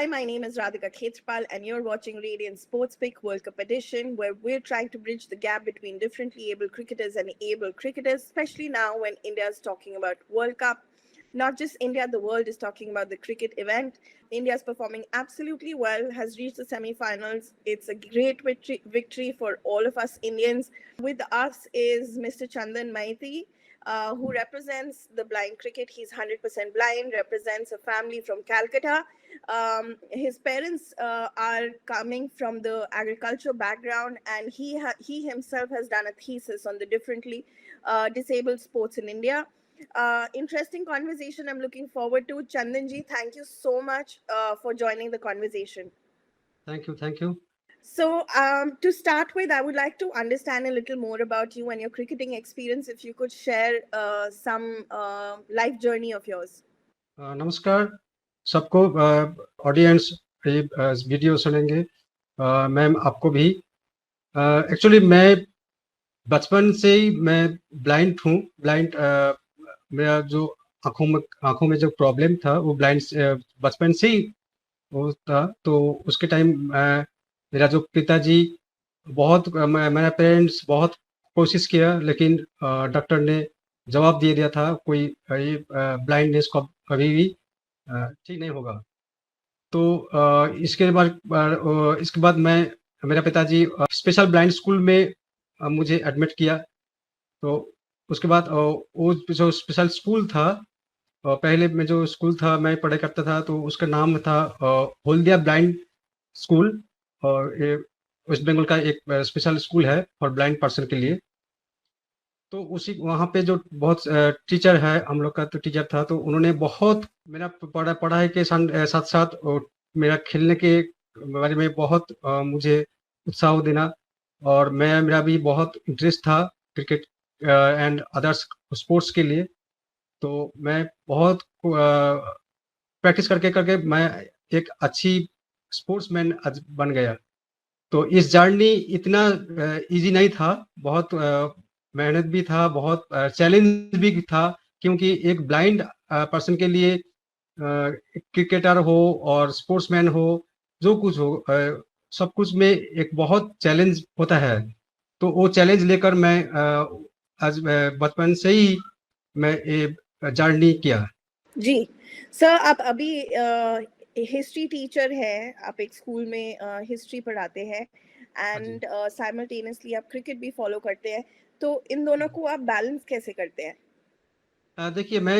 Hi, my name is Radhika Khetrapal, and you're watching Radiant Sports Pick World Cup Edition, where we're trying to bridge the gap between differently able cricketers and able cricketers, especially now when India is talking about World Cup. Not just India, the world is talking about the cricket event. India is performing absolutely well, has reached the semi-finals. It's a great victory for all of us Indians. With us is Mr. Chandan Maiti, who represents the blind cricket. He's 100% blind, represents a family from Calcutta. His parents are coming from the agriculture background, and he himself has done a thesis on the differently disabled sports in India. Interesting conversation I'm looking forward to. Chandanji, thank you so much for joining the conversation. Thank you. Thank you. So, to start with, I would like to understand a little more about you and your cricketing experience. If you could share some life journey of yours. नमस्कार सबको audience ये video सुनेंगे ma'am आपको भी actually मैं बचपन से ही मैं ब्लाइंड हूँ ब्लाइंड मेरा जो आँखों में जो प्रॉब्लम था वो ब्लाइंड बचपन से ही वो था तो उसके टाइम मेरा जो पिताजी बहुत मेरा पेरेंट्स बहुत कोशिश किया लेकिन डॉक्टर ने जवाब दे दिया था कोई ये ब्लाइंडनेस को कभी भी ठीक नहीं होगा तो इसके बाद मैं मेरा पिताजी स्पेशल ब्लाइंड स्कूल में मुझे एडमिट किया तो उसके बाद वो जो स्पेशल स्कूल था पहले में जो स्कूल था मैं पढ़ाई करता था तो उसका नाम था हल्दिया ब्लाइंड स्कूल और ये वेस्ट बंगाल का एक स्पेशल स्कूल है फॉर ब्लाइंड पर्सन के लिए तो उसी वहाँ पे जो बहुत टीचर है हम लोग का तो टीचर था तो उन्होंने बहुत मेरा पढ़ाई के साथ साथ मेरा खेलने के बारे में बहुत मुझे उत्साह देना और मेरा भी बहुत इंटरेस्ट था क्रिकेट एंड अदर्स स्पोर्ट्स के लिए तो मैं बहुत प्रैक्टिस करके मैं एक अच्छी स्पोर्ट्समैन बन गया तो इस जर्नी इतना इजी नहीं था बहुत मेहनत भी था बहुत चैलेंज भी था क्योंकि एक ब्लाइंड पर्सन के लिए क्रिकेटर हो और स्पोर्ट्समैन हो जो कुछ हो सब कुछ में एक बहुत चैलेंज होता है तो वो चैलेंज लेकर मैं आज बचपन से ही मैं ये जर्नी किया जी सर आप अभी हिस्ट्री टीचर है आप एक स्कूल में हिस्ट्री पढ़ाते हैं एंड साइमल्टेनियसली आप क्रिकेट भी फॉलो करते हैं तो इन दोनों को आप बैलेंस कैसे करते हैं देखिए मैं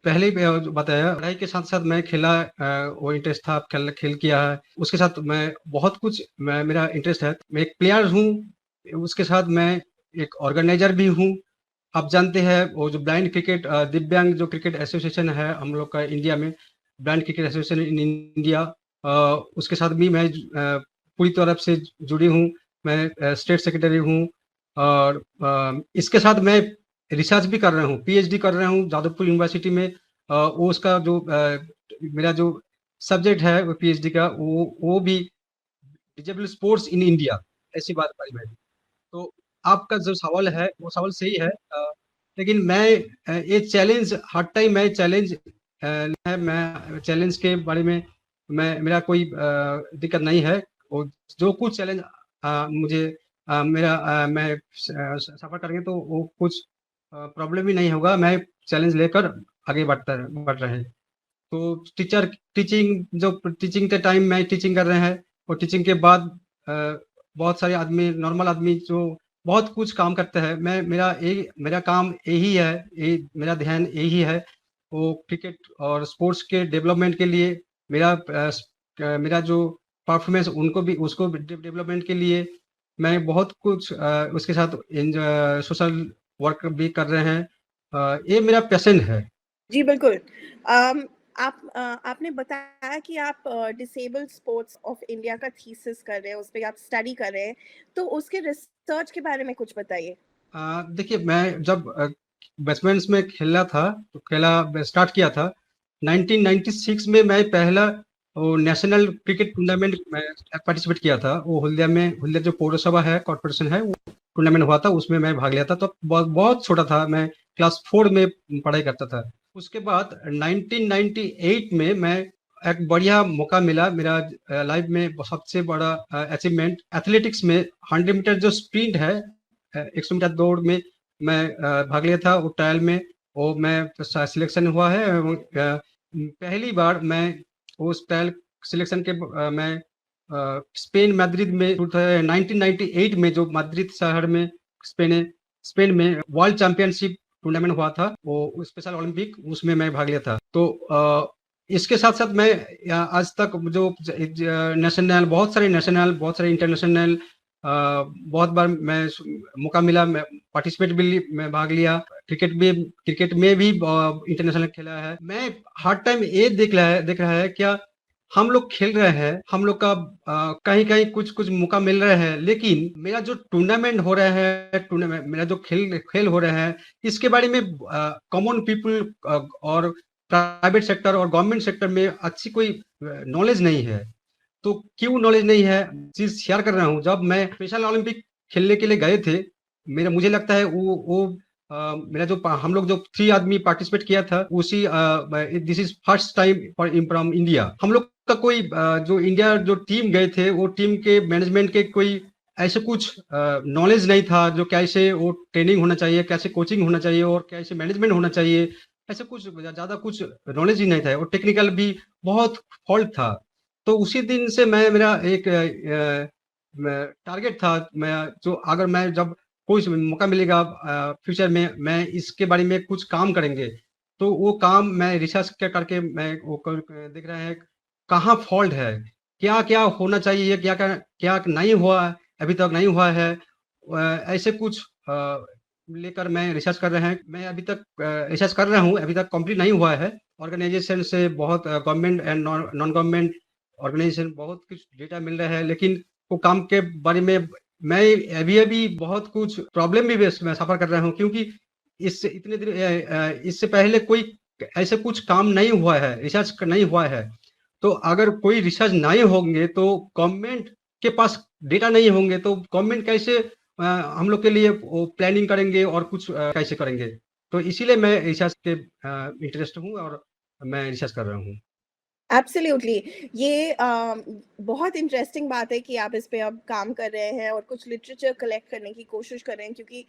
पहले ही बताया पढ़ाई के साथ साथ मैं खेला वो इंटरेस्ट था खेल किया है उसके साथ मैं बहुत कुछ मेरा इंटरेस्ट है मैं एक प्लेयर हूँ उसके साथ मैं एक ऑर्गेनाइजर भी हूँ आप जानते हैं वो जो ब्लाइंड क्रिकेट दिव्यांग जो क्रिकेट एसोसिएशन है हम लोग का इंडिया में blind cricket association in India उसके साथ भी मैं पूरी तरफ से जुड़ी हूँ मैं स्टेट सेक्रेटरी हूँ और इसके साथ मैं रिसर्च भी कर रहा हूँ पीएचडी कर रहा हूँ जादवपुर यूनिवर्सिटी में वो उसका जो मेरा जो सब्जेक्ट है वो पीएचडी का वो भी डिजेबल स्पोर्ट्स इन इंडिया ऐसी बात पाई मैंने तो आपका जो सवाल है वो सवाल सही है लेकिन मैं ये चैलेंज हर टाइम मैं चैलेंज है मैं चैलेंज के बारे में मेरा कोई दिक्कत नहीं है और जो कुछ चैलेंज मुझे मैं सफर करेंगे तो वो कुछ प्रॉब्लम ही नहीं होगा मैं चैलेंज लेकर आगे बढ़ रहे हैं तो टीचिंग के टाइम मैं टीचिंग कर रहे हैं और टीचिंग के बाद बहुत सारे आदमी नॉर्मल आदमी जो बहुत कुछ काम करते हैं मेरा काम यही है मेरा ध्यान यही है वो क्रिकेट और स्पोर्ट्स के डेवलपमेंट के लिए मेरा जो परफॉर्मेंस उसको डेवलपमेंट के लिए मैं बहुत कुछ उसके साथ सोशल वर्क भी कर रहे हैं ये मेरा पैशन है जी बिल्कुल आपने बताया कि आप डिसेबल्ड स्पोर्ट्स ऑफ इंडिया का थीसिस कर रहे हैं उस पर आप स्टडी कर रहे हैं तो उसके रिसर्च के बारे में कुछ बताइए देखिए मैं जब बचपन में खेला था तो खेला स्टार्ट किया था 1996 में मैं पहला नेशनल क्रिकेट टूर्नामेंट में पार्टिसिपेट किया था वो हल्दिया जो पौरसभा है कॉर्पोरेशन है वो टूर्नामेंट हुआ था उसमें मैं भाग लिया था तो बहुत छोटा था मैं क्लास 4 में पढ़ाई करता था उसके बाद 1998 में मैं एक बढ़िया मौका मिला मेरा लाइफ में सबसे बड़ा अचीवमेंट एथलेटिक्स में 100 मीटर जो स्प्रिंट है 100 मीटर दौड़ में मैं भाग लिया था वो ट्रायल में वो मैं सिलेक्शन हुआ है पहली बार मैं उस ट्रायल सिलेक्शन के मैं स्पेन मैड्रिड में 1998 में जो मैड्रिड शहर में स्पेन में वर्ल्ड चैंपियनशिप टूर्नामेंट हुआ था वो स्पेशल ओलंपिक उसमें मैं भाग लिया था तो इसके साथ साथ मैं आज तक जो नेशनल बहुत सारे इंटरनेशनल बहुत बार मैं मौका मिला मैं पार्टिसिपेट भी मैं भाग लिया क्रिकेट में भी इंटरनेशनल खेला है मैं हर टाइम ये देख रहा है क्या हम लोग खेल रहे हैं हम लोग का कहीं कहीं कुछ मौका मिल रहा है लेकिन मेरा जो टूर्नामेंट हो रहा है टूर्नामेंट मेरा जो खेल हो रहा है इसके बारे में कॉमन पीपल और प्राइवेट सेक्टर और गवर्नमेंट सेक्टर में अच्छी कोई नॉलेज नहीं है तो क्यों नॉलेज नहीं है चीज शेयर कर रहा हूँ जब मैं स्पेशल ओलंपिक खेलने के लिए गए थे मुझे लगता है वो मेरा जो हम लोग जो 3 आदमी पार्टिसिपेट किया था उसी this is first time from India हम लोग का कोई जो इंडिया जो टीम गए थे वो टीम के मैनेजमेंट के कोई ऐसे कुछ नॉलेज नहीं था जो कैसे वो ट्रेनिंग होना चाहिए कैसे कोचिंग होना चाहिए और कैसे मैनेजमेंट होना चाहिए ऐसे कुछ ज्यादा कुछ नॉलेज ही नहीं था और टेक्निकल भी बहुत फॉल्ट था तो उसी दिन से मेरा एक टारगेट था मैं जो अगर मैं जब कोई मौका मिलेगा फ्यूचर में मैं इसके बारे में कुछ काम करेंगे तो वो काम मैं रिसर्च करके मैं वो देख रहा है कहाँ फॉल्ट है क्या क्या होना चाहिए क्या क्या क्या नहीं हुआ अभी तक नहीं हुआ है ऐसे कुछ लेकर मैं रिसर्च कर रहे हैं मैं अभी तक रिसर्च कर रहा हूँ अभी तक कंप्लीट नहीं हुआ है ऑर्गेनाइजेशन से बहुत government and non government organization बहुत कुछ डेटा मिल रहा है लेकिन वो काम के बारे में मैं अभी बहुत कुछ प्रॉब्लम भी मैं सफर कर रहा हूँ क्योंकि इससे इतने दिन इससे पहले कोई ऐसे कुछ काम नहीं हुआ है रिसर्च नहीं हुआ है तो अगर कोई रिसर्च नहीं होंगे तो गवर्नमेंट के पास डेटा नहीं होंगे तो गवर्नमेंट कैसे हम लोग के लिए प्लानिंग करेंगे और कुछ कैसे करेंगे तो इसीलिए मैं रिसर्च के इंटरेस्ट हूँ और मैं रिसर्च कर रहा हूँ एब्सोल्युटली ये बहुत इंटरेस्टिंग बात है कि आप इस पे अब काम कर रहे हैं और कुछ लिटरेचर कलेक्ट करने की कोशिश कर रहे हैं क्योंकि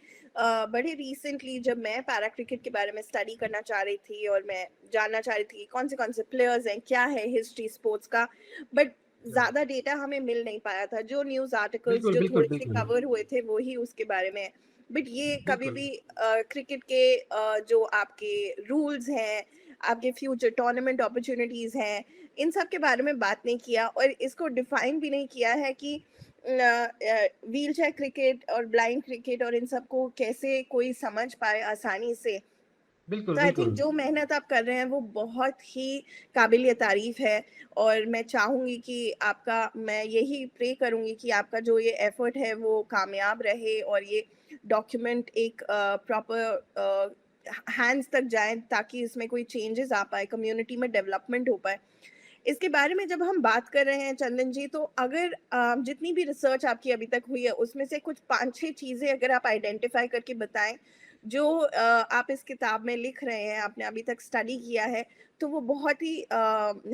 बड़े रिसेंटली जब मैं पैरा क्रिकेट के बारे में स्टडी करना चाह रही थी और मैं जानना चाह रही थी कि कौन से प्लेयर्स हैं क्या है हिस्ट्री स्पोर्ट्स का बट ज्यादा डेटा हमें मिल नहीं पाया था जो न्यूज आर्टिकल्स बिल्कुल जो बिल्कुल थोड़े से बिल्कुल कवर हुए थे वो ही उसके बारे में बट ये कभी बिल्कुल भी क्रिकेट के जो आपके रूल्स हैं आपके फ्यूचर टूर्नामेंट अपॉर्चुनिटीज हैं इन सब के बारे में बात नहीं किया और इसको डिफाइन भी नहीं किया है कि व्हील चेयर क्रिकेट और ब्लाइंड क्रिकेट और इन सब को कैसे कोई समझ पाए आसानी से बिल्कुल तो आई थिंक बिल्कुल जो मेहनत आप कर रहे हैं वो बहुत ही काबिलियत तारीफ है और मैं चाहूंगी कि आपका मैं यही प्रे करूंगी कि आपका जो ये एफर्ट है वो कामयाब रहे और ये डॉक्यूमेंट एक प्रॉपर हैंड्स तक जाए ताकि इसमें कोई चेंजेस आ पाए कम्युनिटी में डेवलपमेंट हो पाए इसके बारे में जब हम बात कर रहे हैं चंदन जी तो अगर जितनी भी रिसर्च आपकी अभी तक हुई है उसमें से कुछ 5-6 चीजें अगर आप आइडेंटिफाई करके बताएं जो आप इस किताब में लिख रहे हैं आपने अभी तक स्टडी किया है तो वो बहुत ही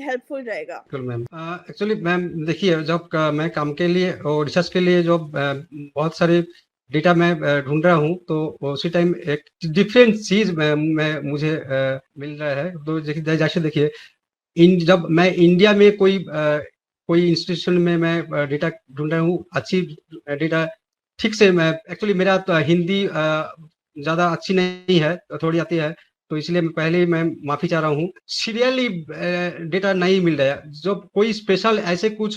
हेल्पफुल रहेगा बिल्कुल मैम एक्चुअली मैम देखिए जब मैं काम के लिए और रिसर्च के लिए जो बहुत सारे डेटा मैं ढूंढ रहा हूँ तो उसी टाइम एक डिफरेंट चीज मुझे मिल रहा है तो जैसे देखिए जब मैं इंडिया में कोई इंस्टीट्यूशन में मैं डेटा ढूंढ रहा हूँ अच्छी डेटा ठीक से मैं एक्चुअली मेरा तो हिंदी ज़्यादा अच्छी नहीं है थोड़ी आती है तो इसलिए मैं माफ़ी चाह रहा हूँ सीरियली डेटा नहीं मिल रहा है जब कोई स्पेशल ऐसे कुछ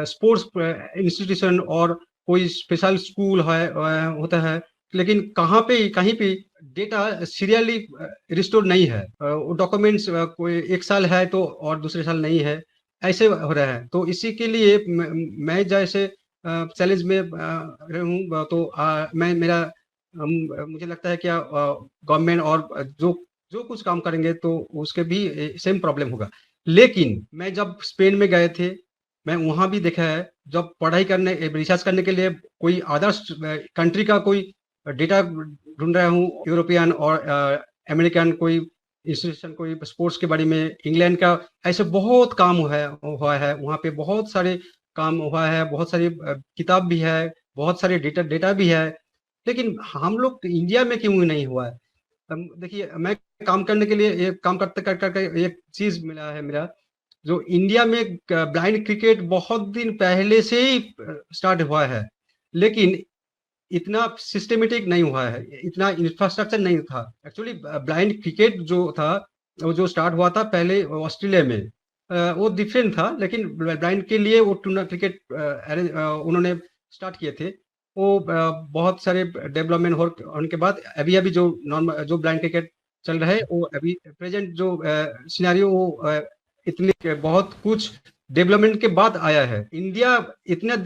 स्पोर्ट्स इंस्टीट्यूशन और कोई स्पेशल स्कूल है होता है लेकिन कहीं पे डेटा सीरियली रिस्टोर नहीं है डॉक्यूमेंट्स कोई एक साल है तो और दूसरे साल नहीं है ऐसे हो रहा है तो इसी के लिए मैं जैसे चैलेंज में रहूँ तो मुझे लगता है क्या गवर्नमेंट और जो कुछ काम करेंगे तो उसके भी सेम प्रॉब्लम होगा लेकिन मैं जब स्पेन में गए थे मैं वहां भी देखा है जब पढ़ाई करने रिसर्च करने के लिए कोई अदर्स कंट्री का कोई डेटा ढूंढ रहा हूँ यूरोपियन और अमेरिकन कोई इंस्टीट्यूशन कोई स्पोर्ट्स के बारे में, इंग्लैंड का ऐसे बहुत काम हुआ है वहाँ पे, बहुत सारे काम हुआ है, बहुत सारी किताब भी है, बहुत सारे डेटा भी है, लेकिन हम लोग इंडिया में क्यों नहीं हुआ है? देखिए, मैं काम करने के लिए काम करते करके एक चीज मिला है मेरा, जो इंडिया में ब्लाइंड क्रिकेट बहुत दिन पहले से ही स्टार्ट हुआ है, लेकिन इतना सिस्टमेटिक नहीं हुआ है, इतना इंफ्रास्ट्रक्चर नहीं था। एक्चुअली ब्लाइंड क्रिकेट जो था, वो जो स्टार्ट हुआ था पहले ऑस्ट्रेलिया में, वो डिफरेंट था, लेकिन ब्लाइंड के लिए वो टूर्ना क्रिकेट उन्होंने स्टार्ट किए थे। वो बहुत सारे डेवलपमेंट होने के बाद अभी अभी जो नॉर्मल जो ब्लाइंड क्रिकेट चल रहा है, वो अभी प्रेजेंट जो सिनेरियो, वो इतने बहुत कुछ डेवलपमेंट के बाद आया है। इंडिया इतने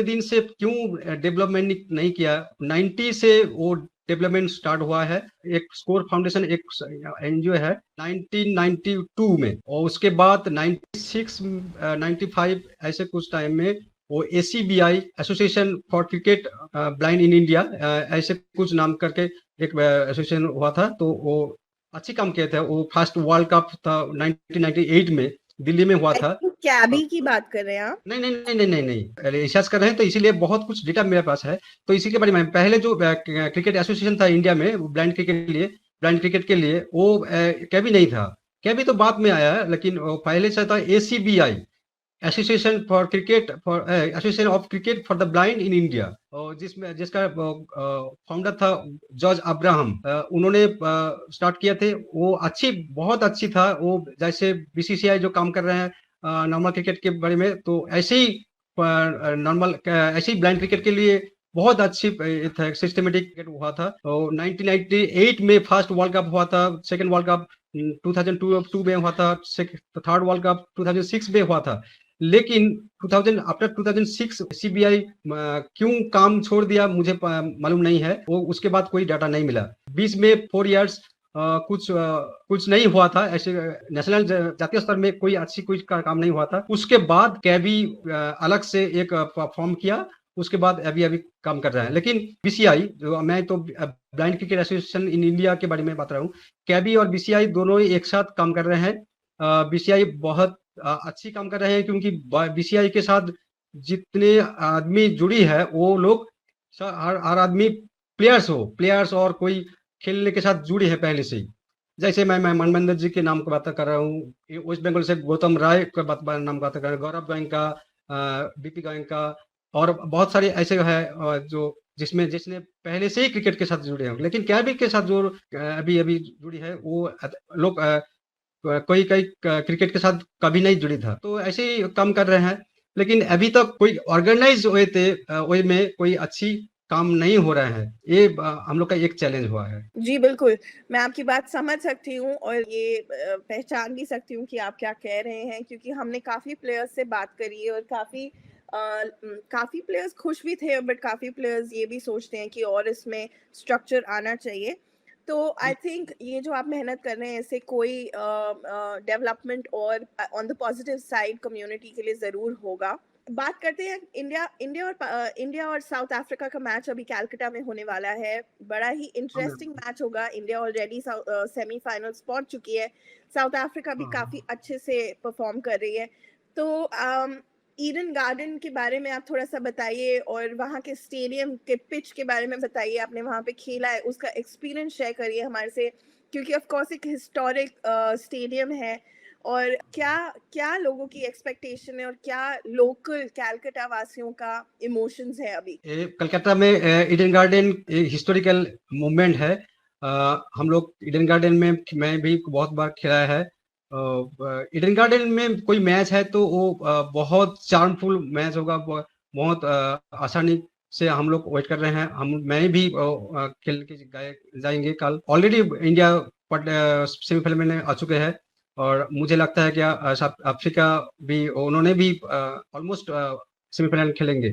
दिन से क्यों डेवलपमेंट नहीं किया? 90 से वो डेवलपमेंट स्टार्ट हुआ है। एक स्कोर फाउंडेशन एक एनजीओ है 1992 में, और उसके बाद 96 95 ऐसे कुछ टाइम में वो ACBI, association for cricket blind in India, ऐसे कुछ नाम करके एक एसोसिएशन हुआ था। तो वो अच्छी काम किया था। वो फर्स्ट वर्ल्ड कप था 1998 में, दिल्ली में हुआ था। कैबी की बात कर रहे हैं आप? नहीं, रिसर्च कर रहे हैं तो इसीलिए बहुत कुछ डेटा मेरे पास है। तो इसी के बारे में पहले जो क्रिकेट एसोसिएशन था इंडिया में ब्लाइंड क्रिकेट के लिए, वो कैबी नहीं था। कैबी तो बाद में आया है, लेकिन पहले से था ACBI, association of cricket for the blind in India, और जिसका फाउंडर था जॉर्ज अब्राहम। उन्होंने स्टार्ट किए थे। वो बहुत अच्छी था। वो जैसे BCCI जो काम कर रहे हैं नॉर्मल क्रिकेट के बारे में, तो ऐसे ही ब्लाइंड क्रिकेट के लिए बहुत अच्छी था, सिस्टमेटिक क्रिकेट हुआ था। और 1998 में फर्स्ट वर्ल्ड कप हुआ था, सेकंड वर्ल्ड कप 2002 में हुआ था, थर्ड वर्ल्ड कप 2006 में हुआ था। लेकिन आफ्टर 2006 CBI क्यों काम छोड़ दिया मुझे मालूम नहीं है। वो उसके बाद कोई डाटा नहीं मिला। बीच में 4 इयर्स कुछ नहीं हुआ था, ऐसे नेशनल जातीय स्तर में कोई काम नहीं हुआ था। उसके बाद कैबी अलग से एक फॉर्म किया, उसके बाद अभी काम कर रहा है। लेकिन BCI, जो मैं तो blind cricket association in India के बारे में बात रहा हूँ, कैबी और BCI दोनों ही एक साथ काम कर रहे हैं। BCI बहुत अच्छी काम कर रहे हैं, क्योंकि BCI के साथ जितने आदमी जुड़ी है, वो लोग हर आदमी प्लेयर्स और कोई खेलने के साथ जुड़ी है पहले से ही। जैसे मैं मनमंदिर जी के नाम की बात कर रहा हूँ, वेस्ट बंगाल से गौतम राय का नाम बात कर रहा हूँ, गौरव गोयनका, BP गोयनका, और बहुत सारे ऐसे है जो जिसने पहले से ही क्रिकेट के साथ जुड़े हैं। लेकिन कैबी के साथ जो अभी जुड़ी है, वो लोग कोई क्रिकेट के साथ कभी नहीं जुड़ी था। तो ऐसे ही काम कर रहे हैं, लेकिन अभी तक कोई ऑर्गेनाइज वे में कोई अच्छी काम नहीं हो रहा है। ये हम लोग का एक चैलेंज हुआ है। जी बिल्कुल, मैं आपकी बात समझ सकती हूँ और ये पहचान भी सकती हूँ कि आप क्या कह रहे हैं, क्योंकि हमने काफ़ी प्लेयर्स से बात करी है और काफ़ी प्लेयर्स खुश भी थे, बट काफ़ी प्लेयर्स ये भी सोचते हैं कि और इसमें स्ट्रक्चर आना चाहिए। तो आई थिंक ये जो आप मेहनत कर रहे हैं, इससे कोई डेवलपमेंट और on the positive side community के लिए ज़रूर होगा। बात करते हैं इंडिया और साउथ अफ्रीका का मैच अभी कैलकाटा में होने वाला है। बड़ा ही इंटरेस्टिंग मैच होगा। इंडिया ऑलरेडी सेमीफाइनल्स पहुंच चुकी है। साउथ अफ्रीका भी काफी अच्छे से परफॉर्म कर रही है। तो ईडन गार्डन के बारे में आप थोड़ा सा बताइए, और वहाँ के स्टेडियम के पिच के बारे में बताइए। आपने वहाँ पे खेला है, उसका एक्सपीरियंस शेयर करिए हमारे से, क्योंकि ऑफ कोर्स एक हिस्टोरिक स्टेडियम है। और क्या लोगों की एक्सपेक्टेशन है और क्या लोकल कैलकाटा वासियों का इमोशंस है अभी? कलकत्ता में ईडन गार्डन हिस्टोरिकल मूवमेंट है। हम लोग ईडन गार्डन में मैं भी बहुत बार खेला है। ईडन गार्डन में कोई मैच है तो वो बहुत चार्मफुल मैच होगा। बहुत आसानी से हम लोग वेट कर रहे हैं। मैं भी खेल के जाएंगे कल। ऑलरेडी इंडिया सेमीफाइनल में आ चुके हैं, और मुझे लगता है कि साउथ अफ्रीका भी, उन्होंने भी ऑलमोस्ट सेमीफाइनल खेलेंगे।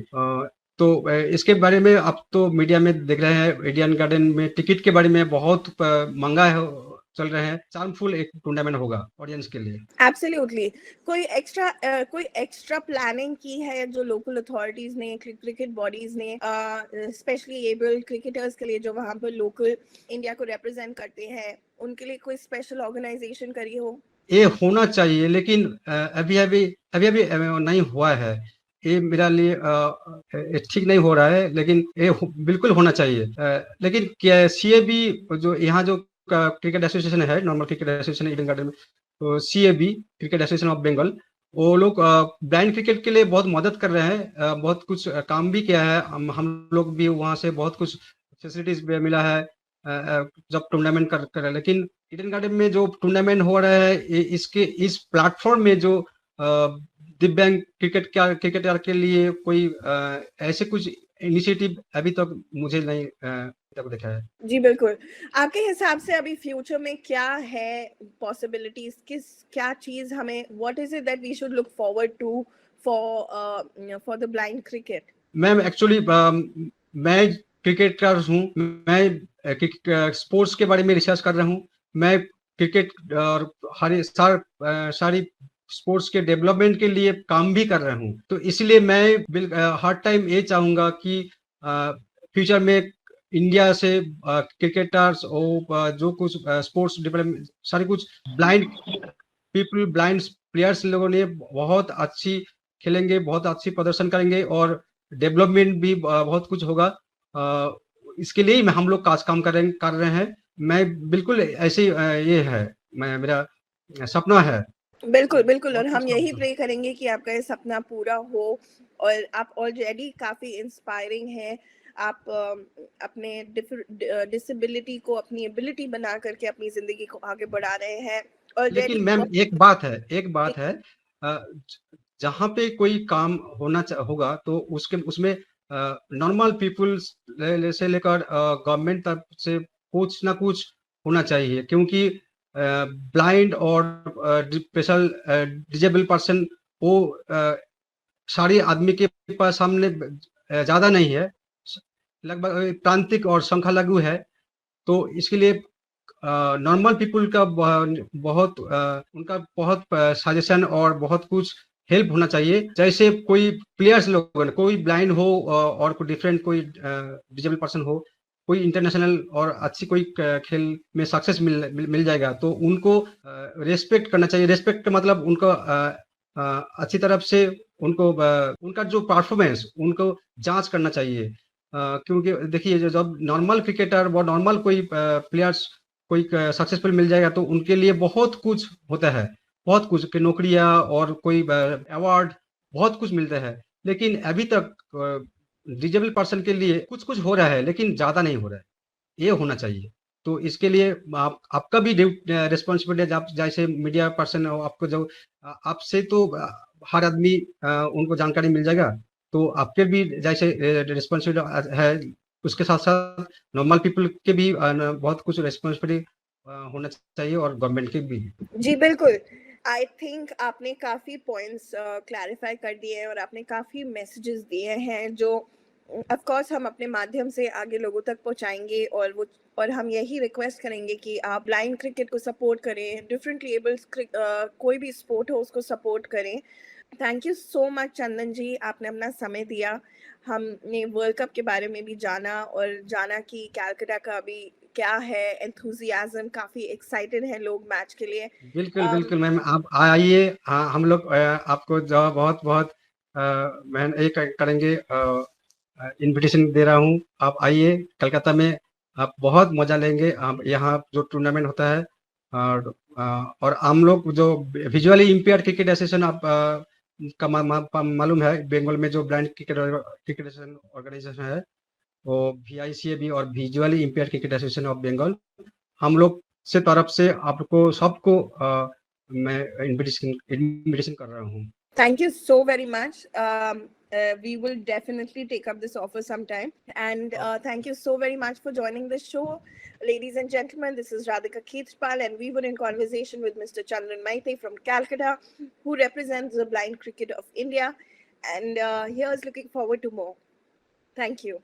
तो इसके बारे में आप तो मीडिया में देख रहे हैं, ईडन गार्डन में टिकट के बारे में बहुत महंगा चल रहे हैं, चार्मफुल एक टूर्नामेंट होगा ऑडियंस के लिए। एब्सोल्युटली। कोई एक्स्ट्रा प्लानिंग की है जो लोकल अथॉरिटीज ने, क्रिकेट बॉडीज ने, स्पेशली एबल्ड क्रिकेटर्स के लिए जो वहां पर लोकल इंडिया को रिप्रेजेंट करते हैं, उनके लिए कोई स्पेशल ऑर्गेनाइजेशन करी हो? ये होना चाहिए, लेकिन अभी नहीं हुआ है। ये मेरा लिए ये ठीक नहीं हो रहा है, लेकिन ये बिल्कुल होना चाहिए। लेकिन क्या सीएबी जो यहाँ जो क्रिकेट एसोसिएशन है, normal cricket association Eden Garden में, तो CAB cricket association of Bengal, वो लोग ब्लाइंड क्रिकेट के लिए बहुत मदद कर रहे हैं, बहुत कुछ काम भी किया है। हम लोग भी वहाँ से बहुत कुछ फैसिलिटीज मिला है जब टूर्नामेंट कर रहे हैं। लेकिन ईडन गार्डन में जो टूर्नामेंट हो रहा है, इसके इस प्लेटफॉर्म में जो दिव्यांग क्रिकेटर के लिए कोई ऐसे कुछ इनिशिएटिव अभी तक मुझे नहीं तक देखा है। जी बिल्कुल। आपके हिसाब से अभी फ्यूचर में क्या है पॉसिबिलिटीज, क्या चीज हमें, what is it that we should look forward to for the blind cricket? Ma'am actually मैं क्रिकेटर हूँ। मैं स्पोर्ट्स के बारे में रिसर्च कर रहा हूँ। मैं क्रिकेट और सारी स्पोर्ट्स के डेवलपमेंट के लिए काम भी कर रहा हूँ। तो इसलिए मैं हर टाइम ये चाहूंगा कि फ्यूचर में इंडिया से क्रिकेटर्स और जो कुछ स्पोर्ट्स डेवलपमेंट सारी कुछ ब्लाइंड पीपल, ब्लाइंड प्लेयर्स लोगों ने बहुत अच्छी खेलेंगे, बहुत अच्छी प्रदर्शन करेंगे और डेवलपमेंट भी बहुत कुछ होगा। इसके लिए ही हम लोग काम कर रहे हैं। मैं बिल्कुल ऐसे ये है, मेरा सपना है। बिल्कुल बिल्कुल, और बहुत कुछ हम काम यही होगा। प्रे करेंगे कि आपका ये सपना पूरा हो। और आप ऑलरेडी काफी इंस्पायरिंग हैं। आप अपने डिसेबिलिटी को अपनी एबिलिटी बना करके अपनी जिंदगी को आगे बढ़ा रहे हैं लेकिन ऑलरेडी। मैम एक बात है, जहाँ पे कोई काम होगा तो उसमें नॉर्मल पीपल्स से लेकर गवर्नमेंट तरफ से कुछ ना कुछ होना चाहिए, क्योंकि ब्लाइंड और स्पेशल डिजेबल पर्सन वो सारे आदमी के पास सामने ज्यादा नहीं है, लगभग प्रांतिक और संख्यालघु है। तो इसके लिए नॉर्मल पीपल का बहुत उनका बहुत सजेशन और बहुत कुछ हेल्प होना चाहिए। जैसे कोई प्लेयर्स लोग, कोई ब्लाइंड हो और कोई डिफरेंट कोई डिजेबल पर्सन हो, कोई इंटरनेशनल और अच्छी कोई खेल में सक्सेस मिल जाएगा, तो उनको रेस्पेक्ट करना चाहिए। रेस्पेक्ट का मतलब उनको अच्छी तरफ से उनको उनका जो परफॉर्मेंस उनको जांच करना चाहिए। क्योंकि देखिए जब नॉर्मल क्रिकेटर व नॉर्मल कोई प्लेयर्स कोई सक्सेसफुल मिल जाएगा तो उनके लिए बहुत कुछ होता है, बहुत कुछ कि नौकरियां और कोई अवार्ड बहुत कुछ मिलता है। लेकिन अभी तक डिजेबल पर्सन के लिए कुछ कुछ हो रहा है, लेकिन ज्यादा नहीं हो रहा है। ये होना चाहिए। तो इसके लिए आपका भी रिस्पॉन्सिबिलिटी है। आप जैसे मीडिया पर्सन हो, आपको जो आपसे तो हर आदमी उनको जानकारी मिल जाएगा, तो आपके भी जैसे रिस्पॉन्सिबिलिटी है, उसके साथ साथ नॉर्मल पीपल के भी बहुत कुछ रिस्पॉन्सिबिलिटी होना चाहिए और गवर्नमेंट के भी। जी बिल्कुल। आई थिंक आपने काफ़ी पॉइंट्स क्लैरिफाई कर दिए हैं और आपने काफ़ी मैसेजेस दिए हैं जो ऑफ कोर्स हम अपने माध्यम से आगे लोगों तक पहुंचाएंगे। और हम यही रिक्वेस्ट करेंगे कि आप ब्लाइंड क्रिकेट को सपोर्ट करें, डिफरेंटली एबल्ड कोई भी स्पोर्ट हो उसको सपोर्ट करें। थैंक यू सो मच चंदन जी, आपने अपना समय दिया। हमने वर्ल्ड कप के बारे में भी जाना और जाना कि कैलकाटा का अभी क्या है एंथुजियाज्म, काफी एक्साइटेड हैं लोग मैच के लिए। बिल्कुल बिल्कुल मैम, आप आइए। हाँ, हम लोग आपको जो बहुत बहुत मैं ये करेंगे, इनविटेशन दे रहा हूँ। आप आइए कलकत्ता में, आप बहुत मजा लेंगे। आप यहाँ जो टूर्नामेंट होता है और हम लोग जो विजुअली इम्पेयर्ड क्रिकेट एसोसिएशन आप का मालूम है, बंगाल में जो ब्लाइंड क्रिकेट ऑर्गेनाइजेशन है, वो VICAB और visually impaired cricket association of Bengal, हम लोग से तरफ से आपको सबको मैं इनविटेशन कर रहा हूँ। Thank you so very much. We will definitely take up this offer sometime. And thank you so very much for joining the show. Ladies and gentlemen, this is Radhika Khetpal, and we were in conversation with Mr. Chandran Maite from Calcutta, who represents the blind cricket of India. And here's looking forward to more. Thank you.